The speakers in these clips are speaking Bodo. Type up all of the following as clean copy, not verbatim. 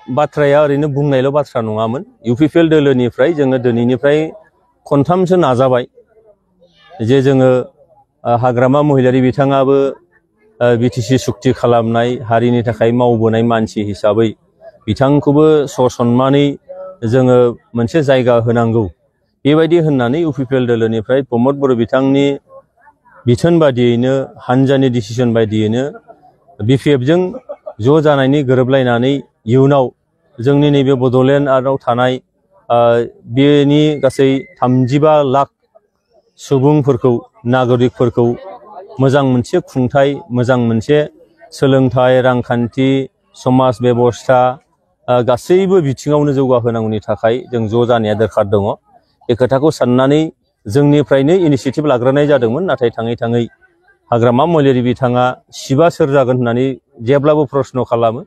बाथ्राया ओरैनो बुंनायल' बाथ्रा नङामोन। इउपिपिएल दोलोनिफ्राय जोङो दिनैनिफ्राय खनथामसो नाजाबाय जे जोङो हाग्रामा महिलारि बिथाङाबो बिटिसि सुक्ति खालामनाय हारिनि थाखाय मावबोनाय मानसि हिसाबै बिथांखौबो ससनमानै जोङो मोनसे जायगा होनांगौ बेबायदि होननानै इउपिपिएल दोलोनिफ्राय प्रमद बर' बिथांनि बिथोन बादियैनो हानजानि डिसिजन बायदियैनो बिपिएफजों ज' जानायनि गोरोबलायनानै इयुनाव जोंनि नैबे बड'लेण्डआव थानाय बेनि गासै 35 लाख सुबुंफोरखौ नागरिकफोरखौ मोजां मोनसे खुंथाय मोजां मोनसे सोलोंथाय रांखान्थि समाज बेबस्था गासैबो बिथिङावनो जौगाहोनांगौनि थाखाय जों ज' जानाया दरखार दङ। बे खोथाखौ साननानै जोंनिफ्रायनो इनिशिएटिभ लाग्रोनाय जादोंमोन। नाथाय थाङै थाङै हाग्रामा महिलारि बिथाङा शिबआ सोर जागोन होननानै जेब्लाबो प्रश्न खालामो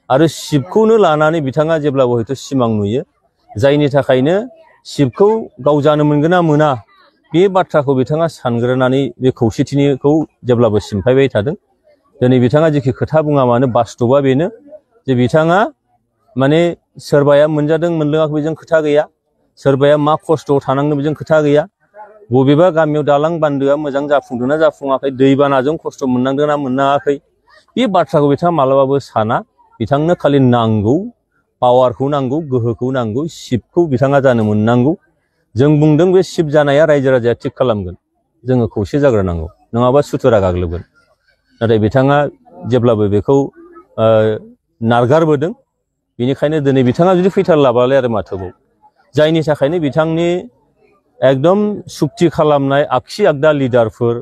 आरो शिबखौनो लानानै बिथाङा जेब्लाबो हयथ' सिमां नुयो। जायनि थाखायनो शिबखौ गाव जानो मोनगोन ना मोना बे बाथ्राखौ बिथाङा सानग्रोनानै बे खौसेथिनिखौ जेब्लाबो सिमफायबाय थादों। दिनै बिथाङा जेखि खोथा बुङा मानो बास्तबा बेनो जे बिथाङा माने सोरबाया मोनजादों मोनलोङाखै बेजों खोथा गैया, सोरबाया मा खस्थ'आव थानांदों बेजों खोथा गैया, बबेबा गामियाव दालां बान्दोआ मोजां जाफुंदोंना जाफुङाखै, दैबानाजों खस्थ' मोननांदोंना मोनाखै बे बाथ्राखौ बिथाङा मालाबाबो साना। बिथांनो खालि नांगौ पावारखौ नांगौ गोहोखौ नांगौ शिबखौ बिथाङा जानो मोननांगौ। जों बुंदों बे शिब जानाया रायजो राजाया थिग खालामगोन, जोङो खौसे जाग्रोनांगौ नङाबा सुथुरा गाग्लोबगोन। नाथाय बिथाङा जेब्लाबो बेखौ नारगारबोदों। बेनिखायनो दिनै बिथाङा जुदि फैथारलाबालाय आरो माथोबाव, जायनि थाखायनो बिथांनि एकदम सुक्ति खालामनाय आगसि आगदा लिडारफोर,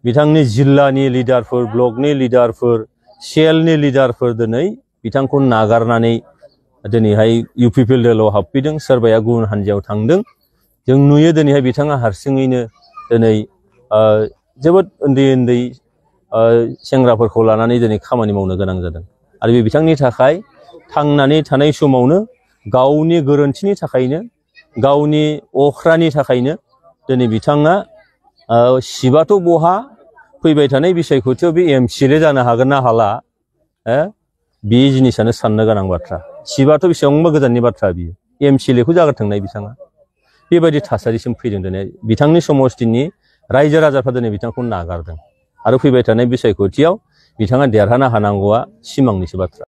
बिथांनि जिल्लानि लिडारफोर, ब्लकनि लिडारफोर, सेलनि लिडारफोर दिनै बिथांखौ नागारनानै दिनैहाय इउपिपिएल दोलोआव हाबफैदों। सोरबाया गुबुन हान्जायाव थांदों। जों नुयो दिनैहाय बिथाङा हारसिङैनो दिनै जोबोद उन्दै उन्दै सेंग्राफोरखौ लानानै दिनै खामानि मावनो गोनां जादों। आरो बे बिथांनि थाखाय थांनानै थानाय समावनो गावनि गोरोन्थिनि थाखायनो गावनि अख्रानि थाखायनो दिनै बिथाङा शिबाथ' बहा फैबाय थानाय बिसायख'थियाव बे एमसिएलए जानो हागोन ना हाला बे जिनिसानो साननो गोनां बाथ्रा। शिबाथ' बेसेबांबा गोजाननि बाथ्रा बियो एमसिएलएखौ जागारथोंनाय बिथाङा बेबायदि थासारिसिम फैदों। दिनै बिथांनि समस्थिनि रायजो राजाफ्रा दिनै बिथांखौ नागारदों आरो फैबाय थानाय बिसायख'थियाव बिथाङा देरहानो हानांगौआ सिमांनिसो बाथ्रा।